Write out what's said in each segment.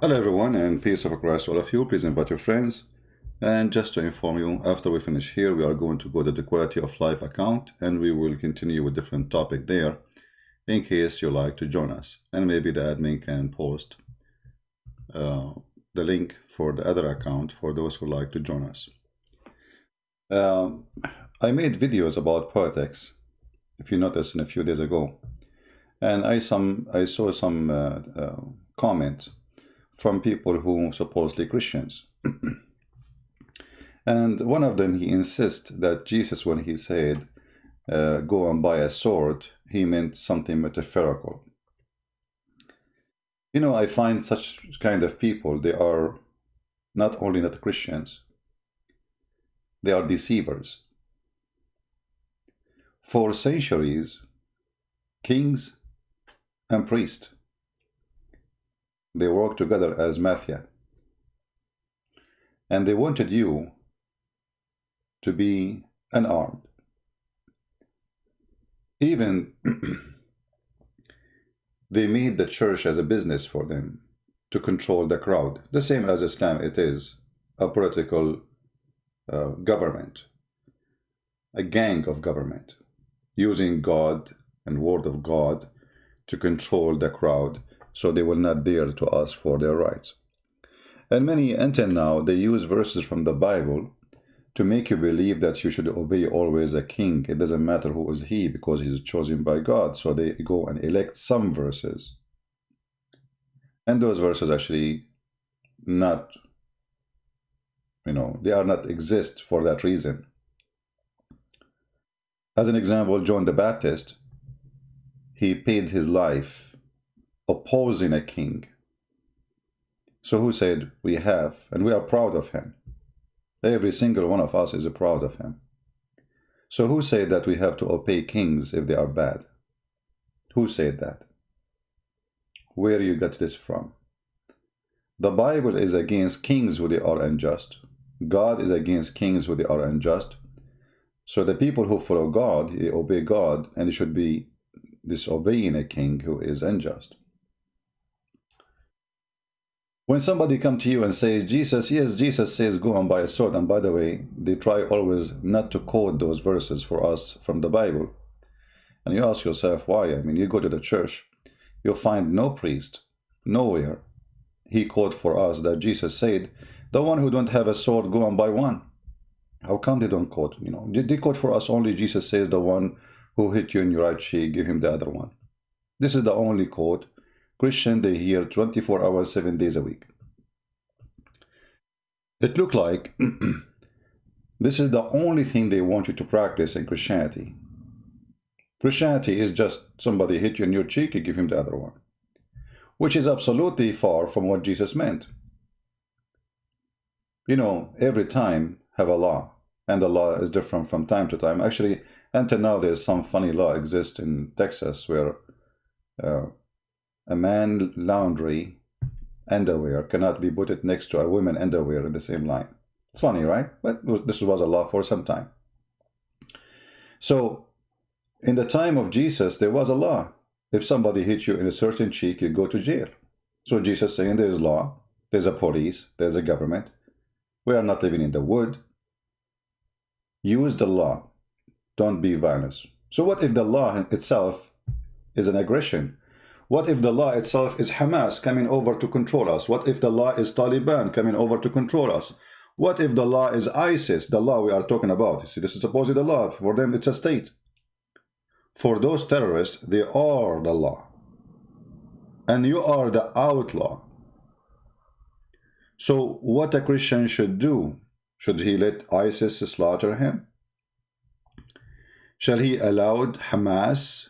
Hello everyone, and peace of Christ to all of you. Please invite your friends. And just to inform you, after we finish here, we are going to go to the Quality of Life account, and we will continue with different topic there in case you like to join us. And maybe the admin can post the link for the other account for those who like to join us. I made videos about politics, if you noticed, a few days ago, and I saw some comments from people who supposedly Christians. And one of them, he insists that Jesus, when he said, go and buy a sword, he meant something metaphorical. You know, I find such kind of people, they are not only not Christians, they are deceivers. For centuries, kings and priests, they work together as mafia, and they wanted you to be unarmed. Even they made the church as a business for them to control the crowd, the same as Islam. It is a political government, a gang of government, using God and word of God to control the crowd, so they will not dare to ask for their rights. And many, until now, they use verses from the Bible to make you believe that you should obey always a king. It doesn't matter who is he, because he is chosen by God. So they go and elect some verses. And those verses actually not, they are not exist for that reason. As an example, John the Baptist, he paid his life opposing a king. So who said we have, and we are proud of him. Every single one of us is proud of him. So who said that we have to obey kings if they are bad? Who said that? Where you got this from? The Bible is against kings who they are unjust. God is against kings who they are unjust. So the people who follow God, they obey God, and they should be disobeying a king who is unjust. When somebody comes to you and says, Jesus, yes, Jesus says go and buy a sword, and by the way, they try always not to quote those verses for us from the Bible. And you ask yourself, why? I mean, you go to the church, you'll find no priest, nowhere he quote for us that Jesus said, the one who don't have a sword, go and buy one. How come they don't quote? They quote for us only Jesus says, the one who hit you in your right cheek, give him the other one. This is the only quote Christian they hear 24 hours, 7 days a week. It looked like this is the only thing they want you to practice in Christianity. Christianity is just somebody hit you in your cheek, you give him the other one, which is absolutely far from what Jesus meant. Every time have a law, and the law is different from time to time. Actually, until now, there's some funny law exists in Texas where a man laundry underwear cannot be put next to a woman underwear in the same line. Funny, right? But this was a law for some time. So in the time of Jesus, there was a law. If somebody hits you in a certain cheek, you go to jail. So Jesus saying there's law, there's a police, there's a government. We are not living in the wood. Use the law. Don't be violent. So what if the law itself is an aggression? What if the law itself is Hamas coming over to control us? What if the law is Taliban coming over to control us? What if the law is ISIS, the law we are talking about? You see, this is supposedly the law. For them, it's a state. For those terrorists, they are the law. And you are the outlaw. So what a Christian should do? Should he let ISIS slaughter him? Shall he allow Hamas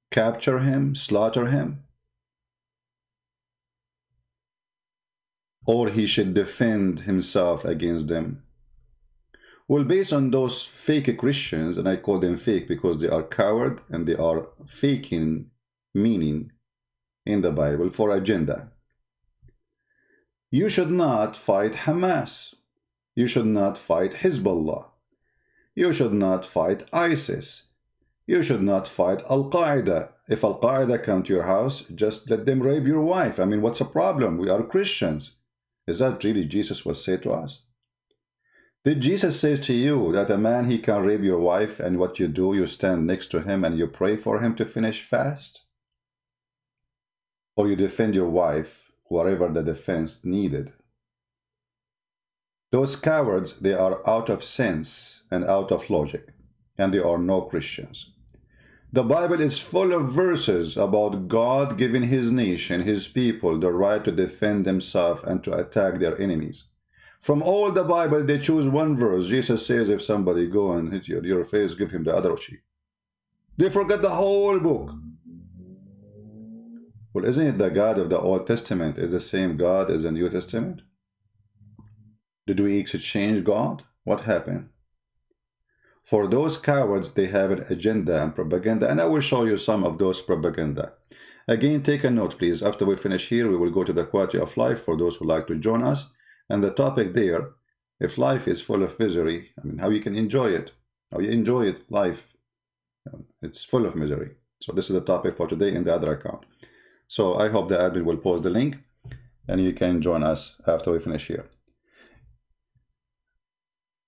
capture him, slaughter him? Or he should defend himself against them? Well, based on those fake Christians, and I call them fake because they are coward and they are faking meaning in the Bible for agenda. You should not fight Hamas. You should not fight Hezbollah. You should not fight ISIS. You should not fight Al-Qaeda. If Al-Qaeda come to your house, just let them rape your wife. I mean, what's the problem? We are Christians. Is that really Jesus would say to us? Did Jesus say to you that a man, he can rape your wife, and what you do, you stand next to him and you pray for him to finish fast? Or you defend your wife, whatever the defense needed? Those cowards, they are out of sense and out of logic, and they are no Christians. The Bible is full of verses about God giving his nation, his people, the right to defend themselves and to attack their enemies. From all the Bible, they choose one verse. Jesus says, if somebody go and hit you in your face, give him the other cheek. They forget the whole book. Well, isn't it the God of the Old Testament is the same God as the New Testament? Did we exchange God? What happened? For those cowards, they have an agenda and propaganda, and I will show you some of those propaganda. Again, take a note, please. After we finish here, we will go to the quality of life for those who like to join us. And the topic there, if life is full of misery, I mean, how you can enjoy it. How you enjoy it, life. It's full of misery. So this is the topic for today in the other account. So I hope the admin will post the link, and you can join us after we finish here.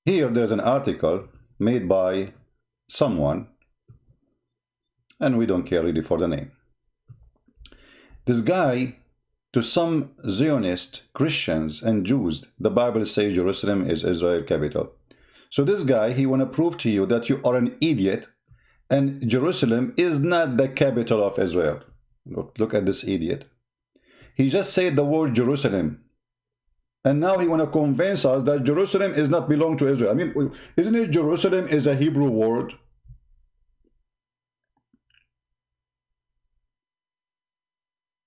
Here, there's an article made by someone, and we don't care really for the name. This guy, to some Zionist Christians and Jews, the Bible says Jerusalem is Israel capital. So this guy, he want to prove to you that you are an idiot and Jerusalem is not the capital of Israel. Look at this idiot. He just said the word Jerusalem. And now he want to convince us that Jerusalem is not belong to Israel. I mean, isn't it Jerusalem is a Hebrew word?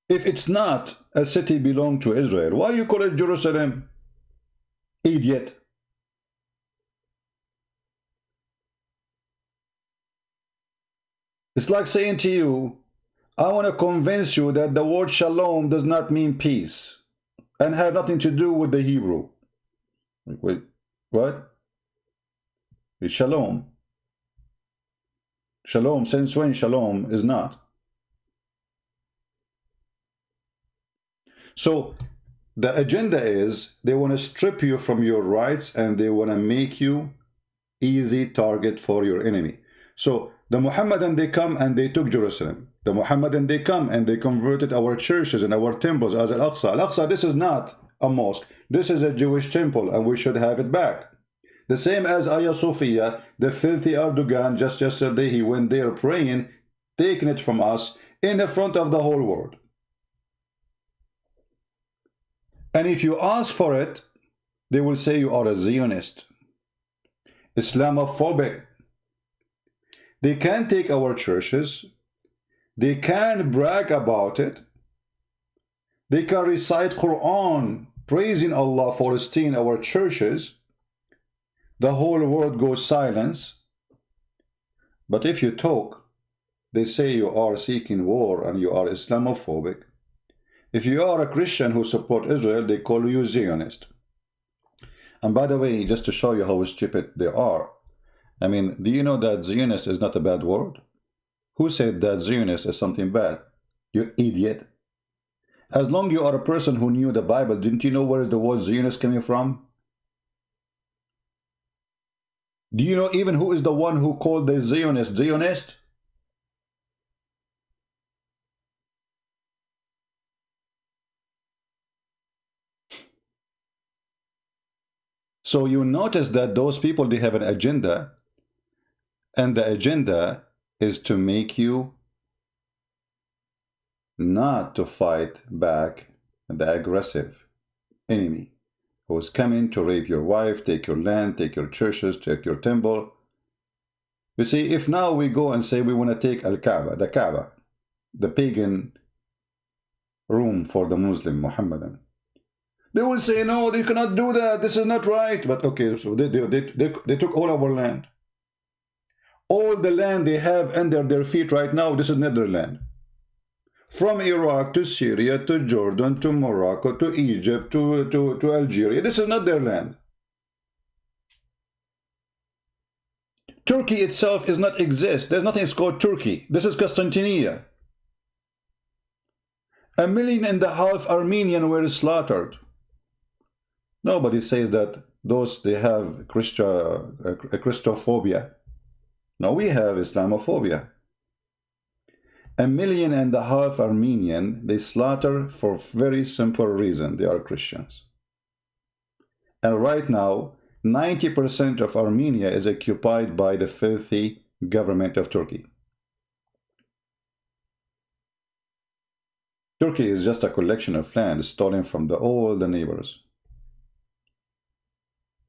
If it's not a city belong to Israel, why you call it Jerusalem? Idiot. It's like saying to you, I want to convince you that the word shalom does not mean peace and have nothing to do with the Hebrew. Wait, what? It's shalom. Shalom, since when shalom is not? So the agenda is they want to strip you from your rights and they want to make you easy target for your enemy. So the Muhammadan, they come and they took Jerusalem. The Muhammadan, they come and they converted our churches and our temples as Al-Aqsa. Al-Aqsa, this is not a mosque. This is a Jewish temple and we should have it back. The same as Hagia Sophia, the filthy Erdogan, just yesterday he went there praying, taking it from us in the front of the whole world. And if you ask for it, they will say you are a Zionist, Islamophobic. They can take our churches. They can brag about it. They can recite Quran, praising Allah for staying in our churches. The whole world goes silence. But if you talk, they say you are seeking war and you are Islamophobic. If you are a Christian who support Israel, they call you Zionist. And by the way, just to show you how stupid they are, I mean, do you know that Zionist is not a bad word? Who said that Zionist is something bad? You idiot. As long as you are a person who knew the Bible, didn't you know where is the word Zionist coming from? Do you know even who is the one who called the Zionist Zionist? So you notice that those people, they have an agenda, and the agenda is to make you not to fight back the aggressive enemy who is coming to rape your wife, take your land, take your churches, take your temple. You see, if now we go and say we want to take Al-Kaaba, the Kaaba, the pagan room for the Muslim Muhammadan, they will say, no, they cannot do that. This is not right. But okay, so they took all our land. All the land they have under their feet right now, this is not their land. From Iraq to Syria to Jordan to Morocco to Egypt to Algeria, this is not their land. Turkey itself is not exist. There's nothing called Turkey. This is Constantinople. 1.5 million Armenian were slaughtered. Nobody says that those they have Christophobia. No, we have Islamophobia. 1.5 million Armenian they slaughter for very simple reason. They are Christians. And right now, 90% of Armenia is occupied by the filthy government of Turkey. Turkey is just a collection of land stolen from all the neighbors.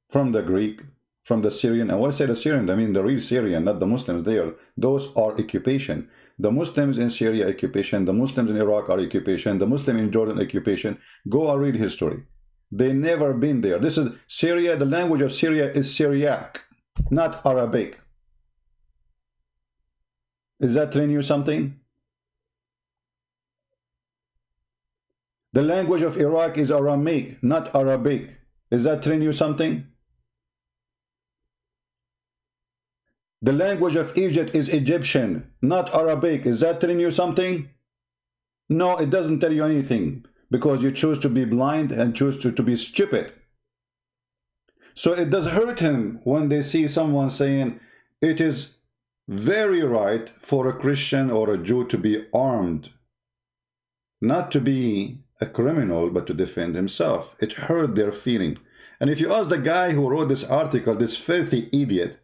From the Greek, from the Syrian, and when I say the Syrian, I mean the real Syrian, not the Muslims there. Those are occupation. The Muslims in Syria, occupation. The Muslims in Iraq are occupation. The Muslim in Jordan, occupation. Go and read history. They never been there. This is Syria. The language of Syria is Syriac, not Arabic. Is that telling you something? The language of Iraq is Aramaic, not Arabic. Is that telling you something? The language of Egypt is Egyptian, not Arabic. Is that telling you something? No, it doesn't tell you anything, because you choose to be blind and choose to be stupid. So it does hurt him when they see someone saying it is very right for a Christian or a Jew to be armed, not to be a criminal, but to defend himself. It hurt their feeling. And if you ask the guy who wrote this article, this filthy idiot,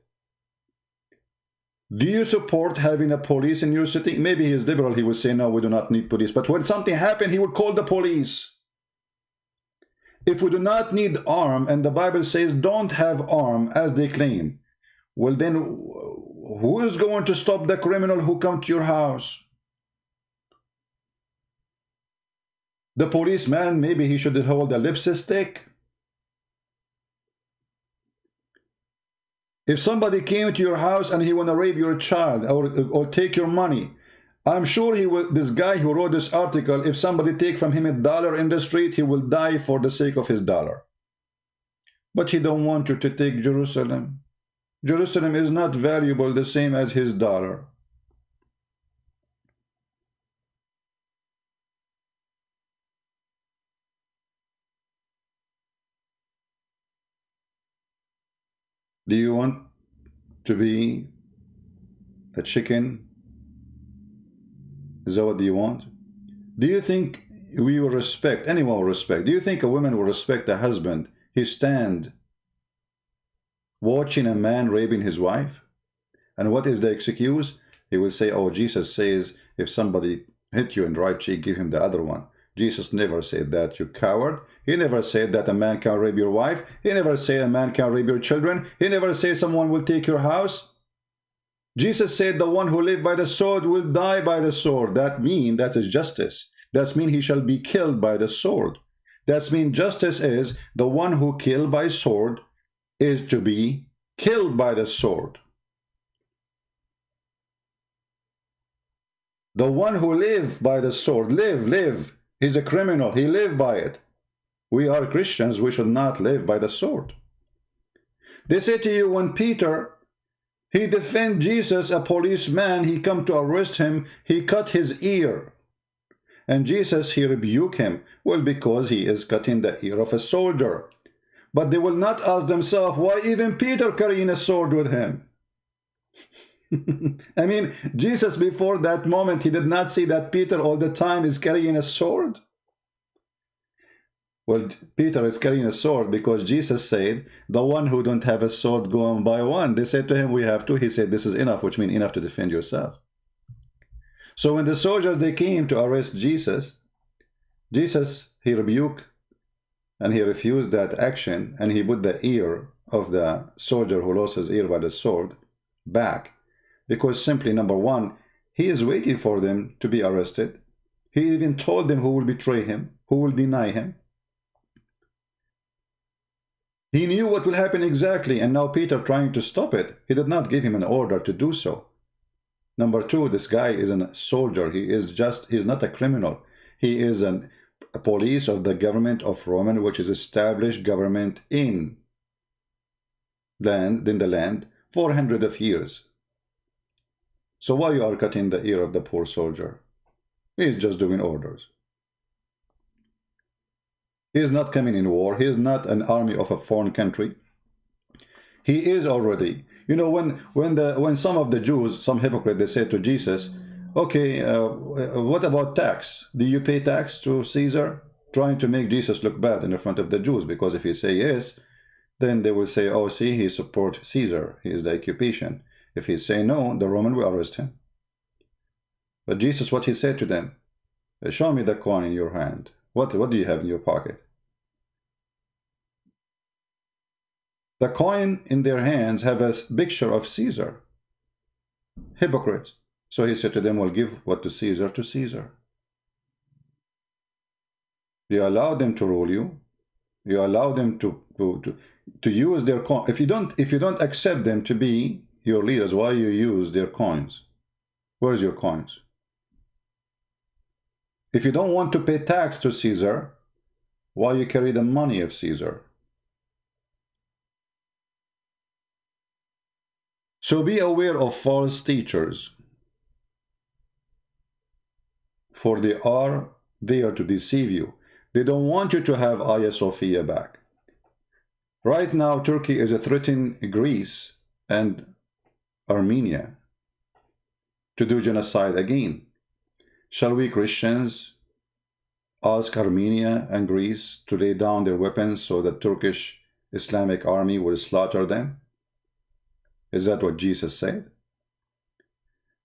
do you support having a police in your city? Maybe he is liberal, he would say, no, we do not need police. But when something happened, he would call the police. If we do not need arm, and the Bible says don't have arm, as they claim, well then, who is going to stop the criminal who come to your house? The policeman, maybe he should hold a lipstick. If somebody came to your house and he want to rape your child or take your money, I'm sure he will. This guy who wrote this article, if somebody take from him $1 in the street, he will die for the sake of his dollar. But he don't want you to take Jerusalem. Jerusalem is not valuable the same as his dollar. Do you want to be a chicken? Is that what you want? Do you think we will respect, anyone will respect, do you think a woman will respect a husband? He stand watching a man raping his wife? And what is the excuse? He will say, oh, Jesus says, if somebody hit you in the right cheek, give him the other one. Jesus never said that, you coward. He never said that a man can rape your wife. He never said a man can rape your children. He never said someone will take your house. Jesus said the one who lives by the sword will die by the sword. That means that is justice. That means he shall be killed by the sword. That means justice is the one who killed by sword is to be killed by the sword. The one who live by the sword, live. He's a criminal. He lived by it. We are Christians. We should not live by the sword. They say to you, when Peter, he defend Jesus, a policeman, he come to arrest him, he cut his ear. And Jesus, he rebuke him. Well, because he is cutting the ear of a soldier. But they will not ask themselves, why even Peter carrying a sword with him? I mean, Jesus before that moment, he did not see that Peter all the time is carrying a sword. Well, Peter is carrying a sword because Jesus said, the one who don't have a sword, go and buy one. They said to him, we have two. He said, this is enough, which means enough to defend yourself. So when the soldiers, they came to arrest Jesus, he rebuked and he refused that action, and he put the ear of the soldier who lost his ear by the sword back. Because simply, number one, he is waiting for them to be arrested. He even told them who will betray him, who will deny him. He knew what will happen exactly, and now Peter trying to stop it. He did not give him an order to do so. Number two, this guy is a soldier. He's not a criminal. He is a police of the government of Roman, which is established government in the land 400 of years. So why you are cutting the ear of the poor soldier? He is just doing orders. He is not coming in war. He is not an army of a foreign country. He is already. You know, when some of the Jews, some hypocrites, they said to Jesus, okay, what about tax? Do you pay tax to Caesar? Trying to make Jesus look bad in the front of the Jews, because if he say yes, then they will say, oh, see, he support Caesar. He is the occupation. If he say no, the Roman will arrest him. But Jesus, what he said to them, show me the coin in your hand. What do you have in your pocket? The coin in their hands have a picture of Caesar. Hypocrites. So he said to them, well, give what to Caesar to Caesar. You allow them to rule you. You allow them to use their coin. If you don't accept them to be your leaders, why you use their coins? Where's your coins? If you don't want to pay tax to Caesar, why you carry the money of Caesar? So be aware of false teachers, for they are there to deceive you. They don't want you to have Hagia Sophia back. Right now, Turkey is threatening Greece and Armenia to do genocide again. Shall we Christians ask Armenia and Greece to lay down their weapons so the Turkish Islamic army will slaughter them? Is that what Jesus said?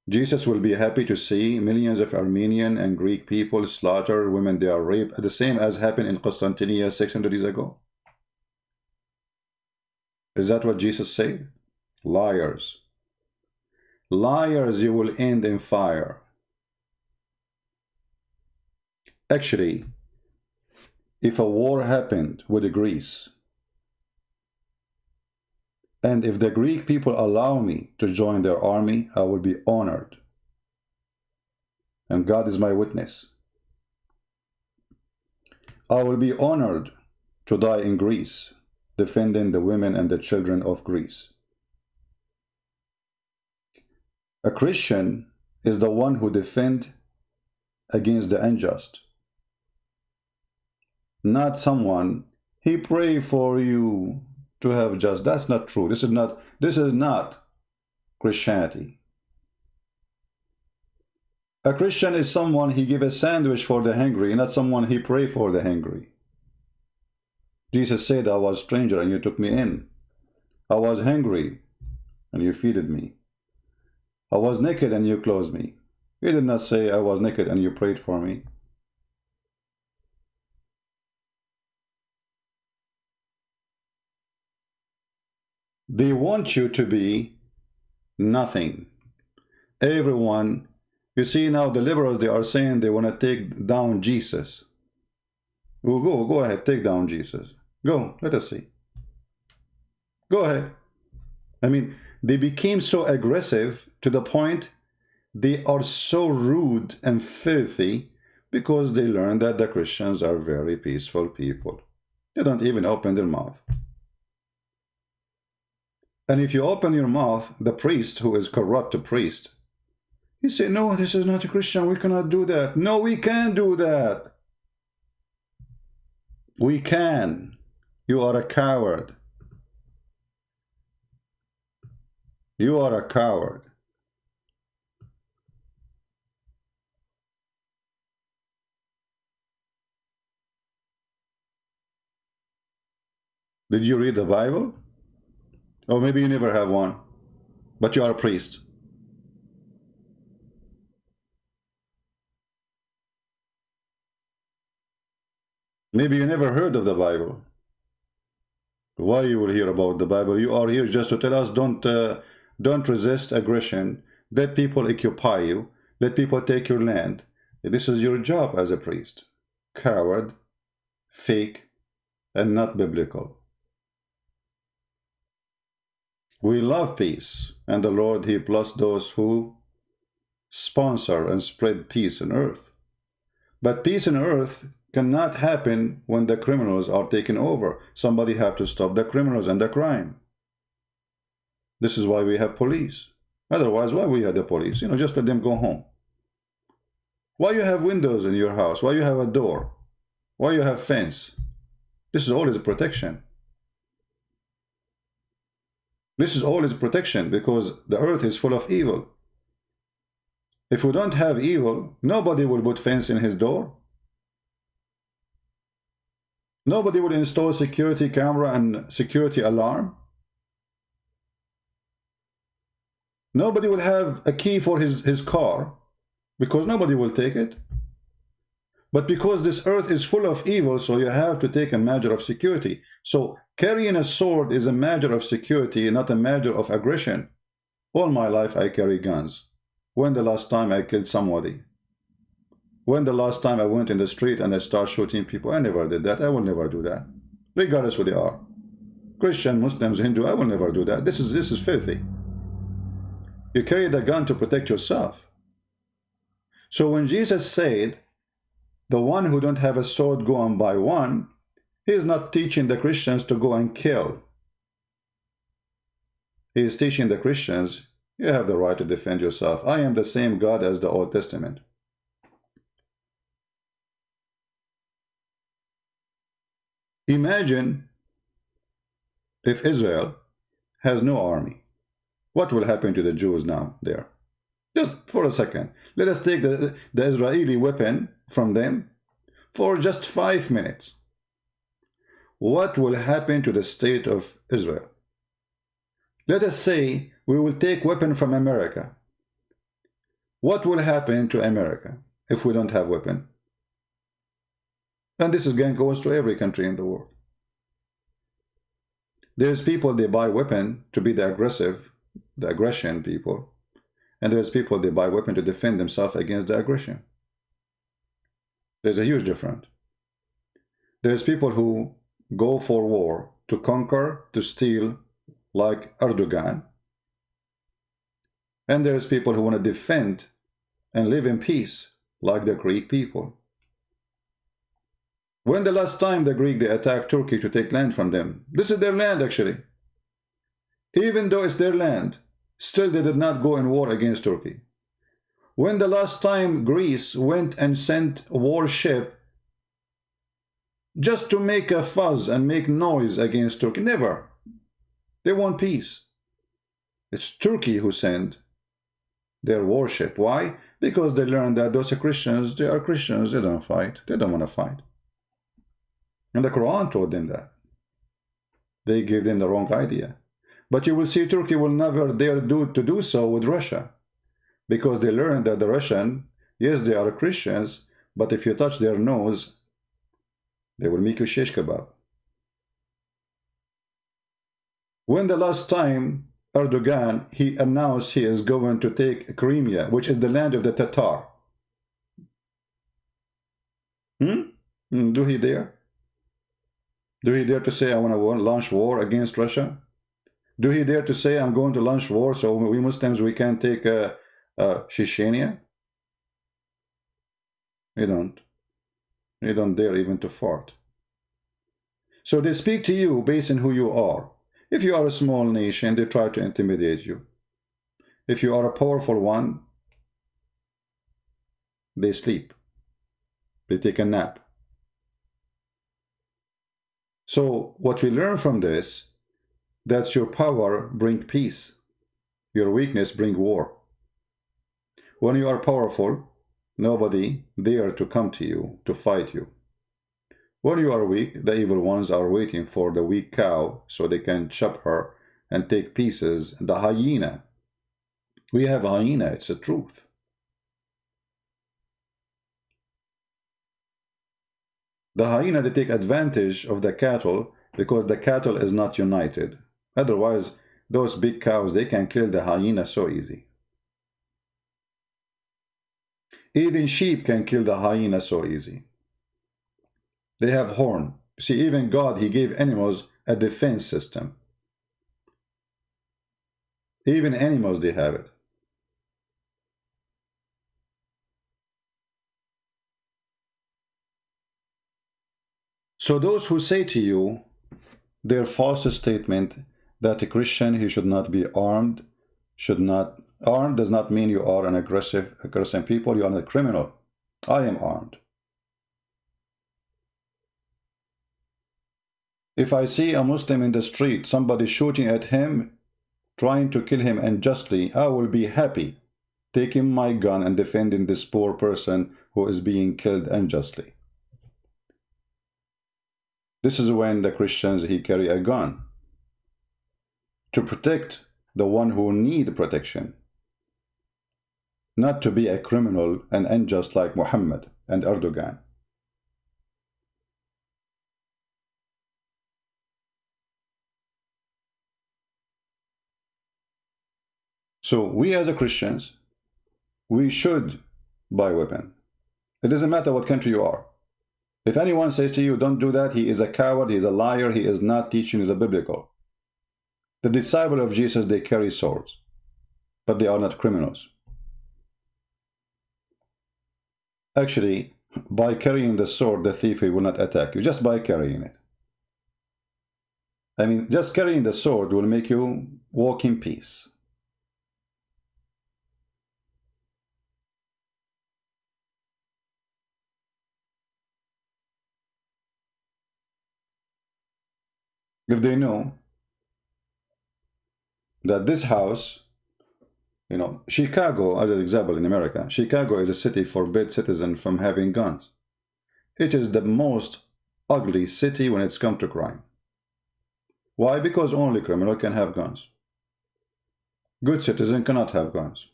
Jesus will be happy to see millions of Armenian and Greek people slaughter, women they are raped, the same as happened in Constantinople 600 years ago. Is that what Jesus said? Liars. Liars, you will end in fire. Actually, if a war happened with Greece, and if the Greek people allow me to join their army, I will be honored. And God is my witness. I will be honored to die in Greece, defending the women and the children of Greece. A Christian is the one who defends against the unjust. Not someone, he pray for you to have just. That's not true. This is not Christianity. A Christian is someone he give a sandwich for the hungry, not someone he pray for the hungry. Jesus said, I was a stranger and you took me in. I was hungry and you feeded me. I was naked and you clothed me. He did not say I was naked and you prayed for me. They want you to be nothing. Everyone, you see now the liberals, they are saying they want to take down Jesus. Well, go ahead, take down Jesus. Go, let us see. Go ahead. I mean, they became so aggressive to the point they are so rude and filthy because they learned that the Christians are very peaceful people. They don't even open their mouth. And if you open your mouth, the priest, who is corrupt priest, he say, no, this is not a Christian, we cannot do that. No, we can do that. We can. You are a coward. You are a coward. Did you read the Bible? Or maybe you never have one, but you are a priest. Maybe you never heard of the Bible. Why you will hear about the Bible? You are here just to tell us don't resist aggression. Let people occupy you. Let people take your land. This is your job as a priest. Coward, fake, and not biblical. We love peace, and the Lord, He blessed those who sponsor and spread peace on earth. But peace on earth cannot happen when the criminals are taken over. Somebody have to stop the criminals and the crime. This is why we have police. Otherwise, why we have the police? You know, just let them go home. Why you have windows in your house? Why you have a door? Why you have fence? This is always a protection. This is always protection because the earth is full of evil. If we don't have evil, nobody will put fence in his door. Nobody will install security camera and security alarm. Nobody will have a key for his car because nobody will take it. But because this earth is full of evil, so you have to take a measure of security. So carrying a sword is a measure of security, not a measure of aggression. All my life I carry guns. When the last time I killed somebody? When the last time I went in the street and I start shooting people? I never did that. I will never do that. Regardless who they are. Christian, Muslims, Hindu, I will never do that. This is filthy. You carry the gun to protect yourself. So when Jesus said, the one who don't have a sword go and buy one, he is not teaching the Christians to go and kill. He is teaching the Christians, you have the right to defend yourself. I am the same God as the Old Testament. Imagine if Israel has no army. What will happen to the Jews now there? Just for a second. Let us take the Israeli weapon from them for just 5 minutes. What will happen to the state of Israel? Let us say we will take weapon from America. What will happen to America if we don't have weapon? And this again goes to every country in the world. There's people, they buy weapon to be the aggression people. And there's people, they buy weapon to defend themselves against the aggression. There's a huge difference. There's people who go for war to conquer, to steal, like Erdogan. And there's people who want to defend and live in peace, like the Greek people. When the last time the Greek, they attacked Turkey to take land from them? This is their land, actually. Even though it's their land, still they did not go in war against Turkey. When the last time Greece went and sent a warship just to make a fuss and make noise against Turkey? Never. They want peace. It's Turkey who sent their warship. Why? Because they learned that those are Christians, they are Christians, they don't fight. They don't want to fight. And the Quran told them that. They gave them the wrong idea. But you will see Turkey will never dare to do so with Russia. Because they learned that the Russian, yes, they are Christians, but if you touch their nose, they will make you shish kebab. When the last time Erdogan, he announced he is going to take Crimea, which is the land of the Tatar. Do he dare? Do he dare to say, I want to launch war against Russia? Do he dare to say, I'm going to launch war so we Muslims, we can take Chechnya? He don't. He don't dare even to fart. So they speak to you based on who you are. If you are a small nation, they try to intimidate you. If you are a powerful one, they sleep. They take a nap. So what we learn from this, that's your power bring peace. Your weakness bring war. When you are powerful, nobody dare to come to you to fight you. When you are weak, the evil ones are waiting for the weak cow so they can chop her and take pieces. The hyena. We have a hyena, it's a truth. The hyena, they take advantage of the cattle because the cattle is not united. Otherwise, those big cows, they can kill the hyena so easy. Even sheep can kill the hyena so easy. They have horn. See, even God, he gave animals a defense system. Even animals, they have it. So those who say to you their false statement, that a Christian, he should not be armed, armed does not mean you are an aggressive people, you are a criminal. I am armed. If I see a Muslim in the street, somebody shooting at him, trying to kill him unjustly, I will be happy taking my gun and defending this poor person who is being killed unjustly. This is when the Christians, he carry a gun to protect the one who need protection, not to be a criminal and unjust like Muhammad and Erdogan. So we as a Christians, we should buy weapon. It doesn't matter what country you are. If anyone says to you, don't do that, he is a coward, he is a liar, he is not teaching you the biblical. The disciples of Jesus, they carry swords, but they are not criminals. Actually, by carrying the sword, the thief, he will not attack you, just by carrying it. I mean, just carrying the sword will make you walk in peace. If they know that this house, you know, Chicago, as an example in America, Chicago is a city forbids citizens from having guns. It is the most ugly city when it's come to crime. Why? Because only criminal can have guns. Good citizen cannot have guns.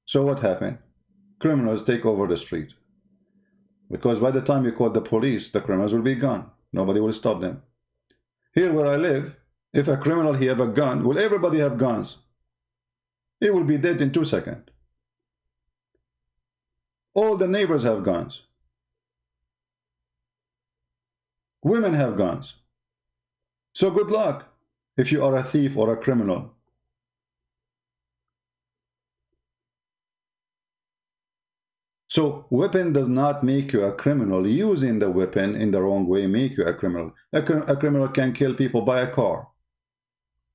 So what happened? Criminals take over the street. Because by the time you call the police, the criminals will be gone. Nobody will stop them. Here where I live, if a criminal he have a gun, will everybody have guns? He will be dead in 2 seconds. All the neighbors have guns. Women have guns. So good luck if you are a thief or a criminal. So weapon does not make you a criminal. Using the weapon in the wrong way make you a criminal. A criminal can kill people by a car.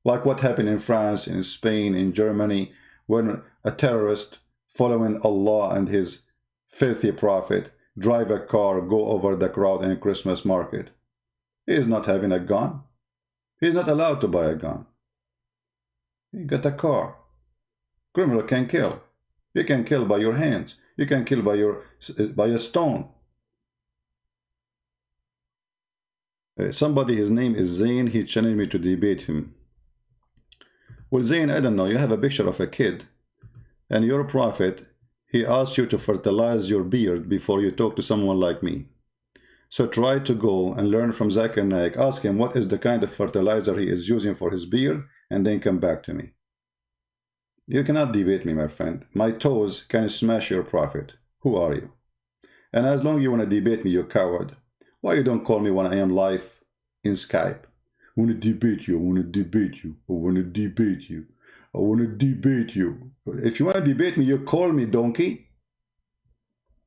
Like what happened in France, in Spain, in Germany, when a terrorist following Allah and his filthy prophet drive a car, go over the crowd in a Christmas market. He is not having a gun. He is not allowed to buy a gun. He got a car. Criminal can kill. You can kill by your hands. You can kill by a stone. Somebody, his name is Zain, he challenged me to debate him. Well, Zain, I don't know, you have a picture of a kid, and your prophet, he asked you to fertilize your beard before you talk to someone like me. So try to go and learn from Zakir Naik. Ask him what is the kind of fertilizer he is using for his beard, and then come back to me. You cannot debate me, my friend. My toes can smash your prophet. Who are you? And as long as you want to debate me, you coward, why you don't call me when I am live in Skype? I want to debate you. I want to debate you. I want to debate you. I want to debate you. If you want to debate me, you call me, donkey.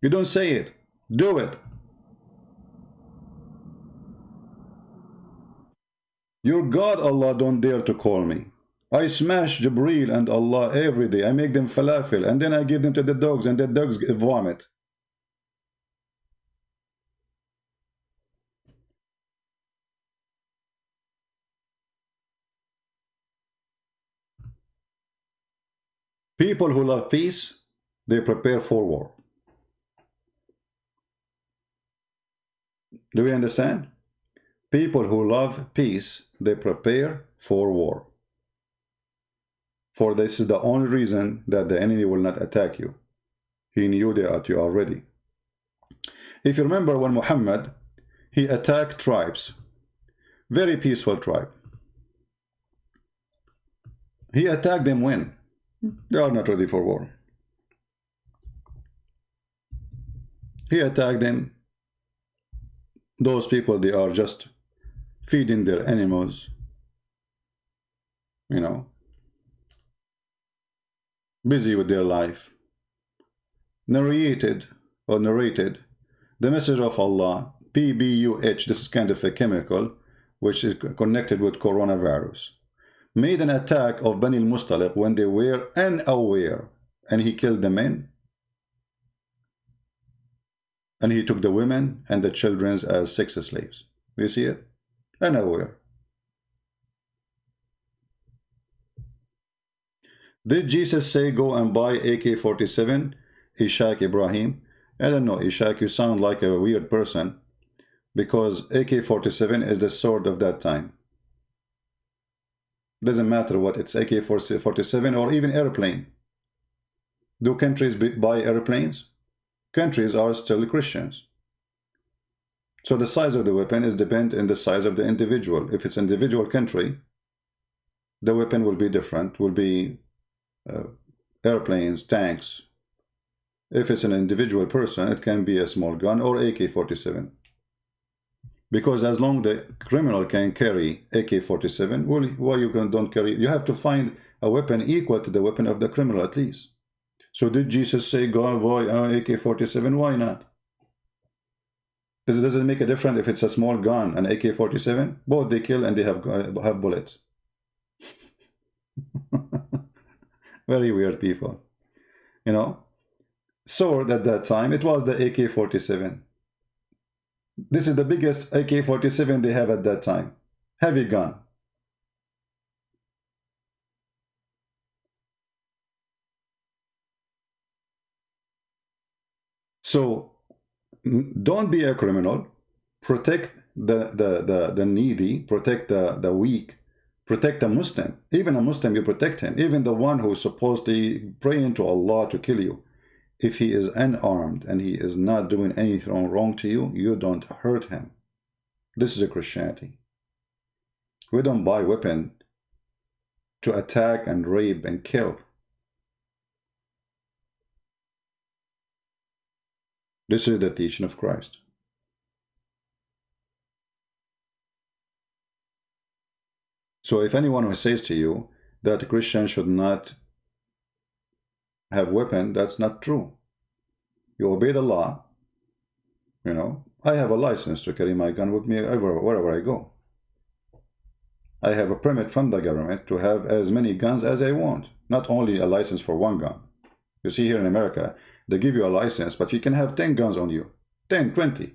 You don't say it. Do it. Your God, Allah, don't dare to call me. I smash Jibreel and Allah every day. I make them falafel, and then I give them to the dogs, and the dogs vomit. People who love peace, they prepare for war. Do we understand? People who love peace, they prepare for war. For this is the only reason that the enemy will not attack you. He knew that you already. If you remember when Muhammad, he attacked tribes, very peaceful tribe. He attacked them when? They are not ready for war. He attacked them. Those people, they are just feeding their animals, you know, busy with their life. Narrated the message of Allah, PBUH, this is kind of a chemical which is connected with coronavirus. made an attack of Bani al-Mustaliq when they were unaware, and he killed the men, and he took the women and the children as sex slaves. You see it? Unaware. Did Jesus say go and buy AK-47? Ishaq Ibrahim. I don't know, Ishaq, you sound like a weird person, because AK-47 is the sword of that time. Doesn't matter what it's, AK-47 or even airplane. Do countries buy airplanes? Countries are still Christians. So the size of the weapon is depend on the size of the individual. If it's an individual country, the weapon will be different, will be airplanes, tanks. If it's an individual person, it can be a small gun or AK-47. Because as long the criminal can carry AK-47, well, why you don't carry? You have to find a weapon equal to the weapon of the criminal at least. So did Jesus say go and buy AK-47? Why not? Does it make a difference if it's a small gun, an AK-47? Both they kill and they have bullets. Very weird people. You know, sword at that time, it was the AK-47. This is the biggest AK-47 they have at that time. Heavy gun. So don't be a criminal. Protect the needy, protect the weak, protect a Muslim. Even a Muslim, you protect him. Even the one who is supposedly praying to Allah to kill you. If he is unarmed and he is not doing anything wrong to you, you don't hurt him. This is a Christianity. We don't buy weapon to attack and rape and kill. This is the teaching of Christ. So if anyone who says to you that Christians should not have weapon, that's not true. You obey the law. You know, I have a license to carry my gun with me wherever I go. I have a permit from the government to have as many guns as I want, not only a license for one gun. You see, here in America, they give you a license, but you can have 10 guns on you, 10, 20.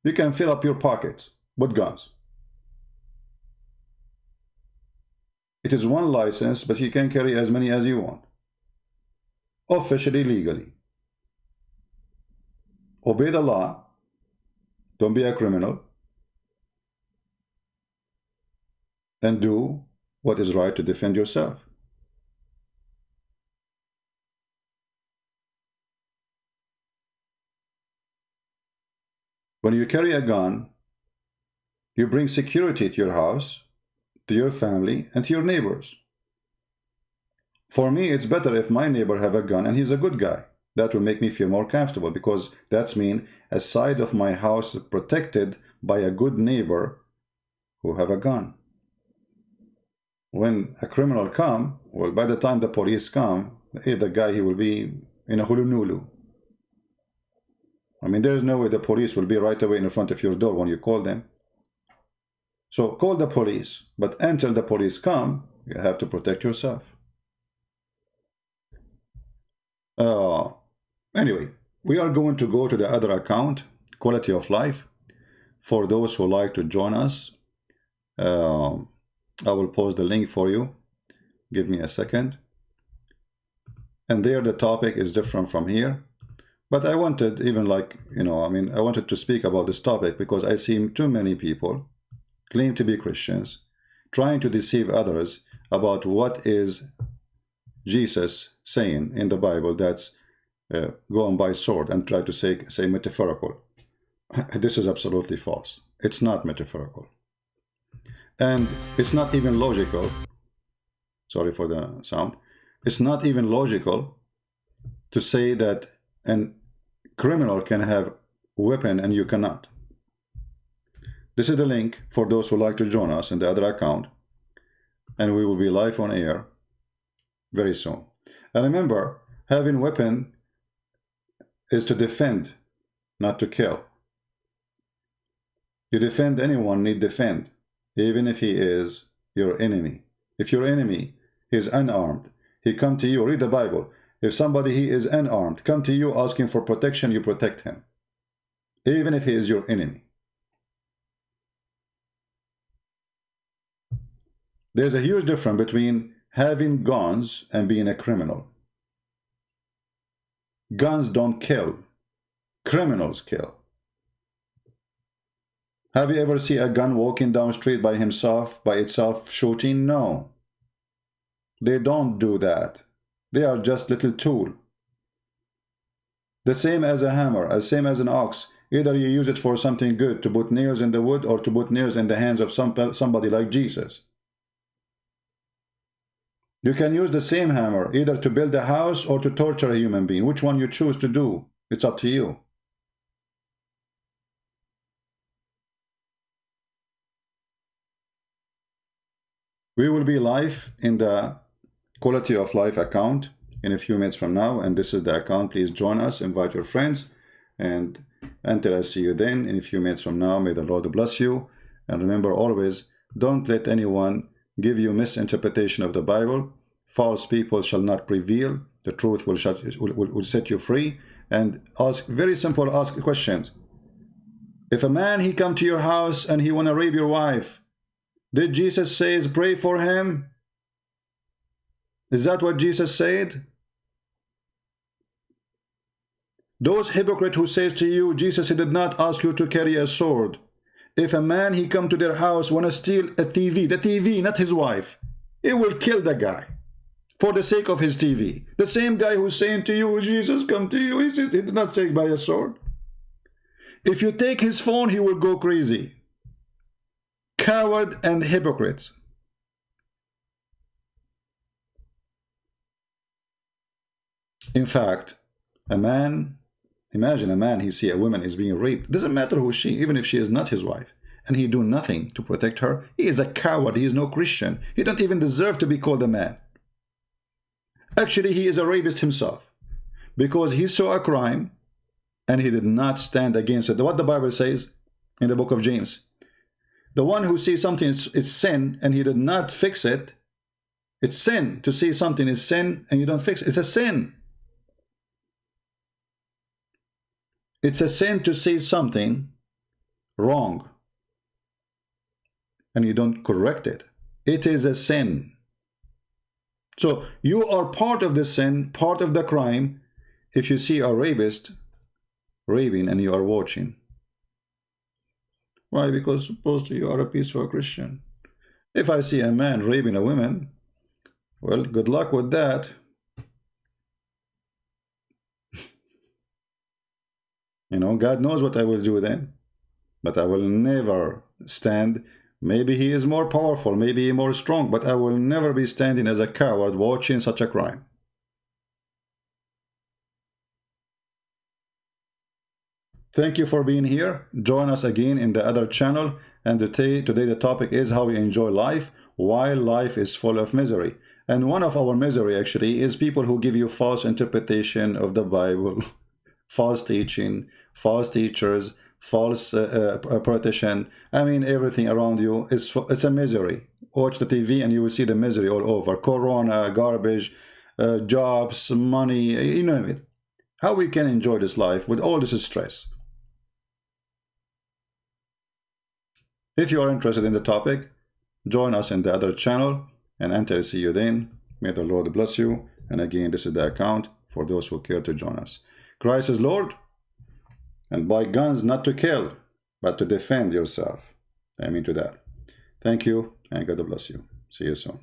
You can fill up your pockets with guns. It is one license, but you can carry as many as you want. Officially, legally. Obey the law. Don't be a criminal. And do what is right to defend yourself. When you carry a gun, you bring security to your house, to your family, and to your neighbors. For me, it's better if my neighbor have a gun and he's a good guy. That will make me feel more comfortable, because that's mean a side of my house is protected by a good neighbor who have a gun. When a criminal come, well, by the time the police come, the guy, he will be in a hulunulu. I mean, there is no way the police will be right away in front of your door when you call them. So call the police, but until the police come, you have to protect yourself. Anyway, we are going to go to the other account, Quality of Life. For those who like to join us, I will post the link for you. Give me a second. And there the topic is different from here. But I wanted, even like, you know, I mean, I wanted to speak about this topic because I see too many people claim to be Christians, trying to deceive others about what is Jesus saying in the Bible. That's go and buy sword, and try to say metaphorical. This is absolutely false. It's not metaphorical. And it's not even logical. Sorry for the sound. It's not even logical to say that a criminal can have a weapon and you cannot. This is the link for those who like to join us in the other account. And we will be live on air very soon. And remember, having weapon is to defend, not to kill. You defend anyone, need defend, even if he is your enemy. If your enemy is unarmed, he come to you, read the Bible. If somebody he is unarmed, come to you asking for protection, you protect him. Even if he is your enemy. There's a huge difference between having guns and being a criminal. Guns don't kill. Criminals kill. Have you ever seen a gun walking down the street by itself shooting? No. They don't do that. They are just little tool. The same as a hammer, the same as an ox. Either you use it for something good, to put nails in the wood, or to put nails in the hands of somebody like Jesus. You can use the same hammer either to build a house or to torture a human being. Which one you choose to do, it's up to you. We will be live in the quality of life account in a few minutes from now, and this is the account. Please join us, invite your friends, and until I see you then in a few minutes from now, may the Lord bless you. And remember always, don't let anyone give you misinterpretation of the Bible. False people shall not prevail. The truth will set you free. And ask very simple questions. If a man he come to your house and he want to rape your wife, did Jesus say pray for him? Is that what Jesus said? Those hypocrites who says to you, Jesus he did not ask you to carry a sword. If a man he come to their house want to steal a TV, the TV, not his wife, he will kill the guy for the sake of his TV. The same guy who's saying to you, Jesus come to you, he did not say by a sword. If you take his phone, he will go crazy. Coward and hypocrites. In fact, a man, imagine a man, he see a woman is being raped. Doesn't matter who she, even if she is not his wife, and he do nothing to protect her. He is a coward. He is no Christian. He don't even deserve to be called a man. Actually, he is a rapist himself, because he saw a crime and he did not stand against it. What the Bible says in the book of James, the one who sees something it's sin and he did not fix it, it's sin. To see something is sin and you don't fix it. It's a sin. It's a sin to see something wrong and you don't correct it. It is a sin. So you are part of the sin, part of the crime, if you see a rapist raping and you are watching. Why? Because supposedly you are a peaceful Christian. If I see a man raping a woman, well, good luck with that. You know, God knows what I will do then. But I will never stand. Maybe he is more powerful, maybe more strong, but I will never be standing as a coward watching such a crime. Thank you for being here. Join us again in the other channel. And today the topic is how we enjoy life while life is full of misery. And one of our misery actually is people who give you false interpretation of the Bible, false teaching, false teachers, false politician. I mean, everything around you is it's a misery. Watch the TV and you will see the misery all over. Corona, garbage, jobs, money, you know it. How we can enjoy this life with all this stress? If you are interested in the topic, join us in the other channel, and until I see you then, may the Lord bless you. And again, this is the account for those who care to join us. Christ is Lord, and buy guns not to kill, but to defend yourself. Amen to that. Thank you, and God bless you. See you soon.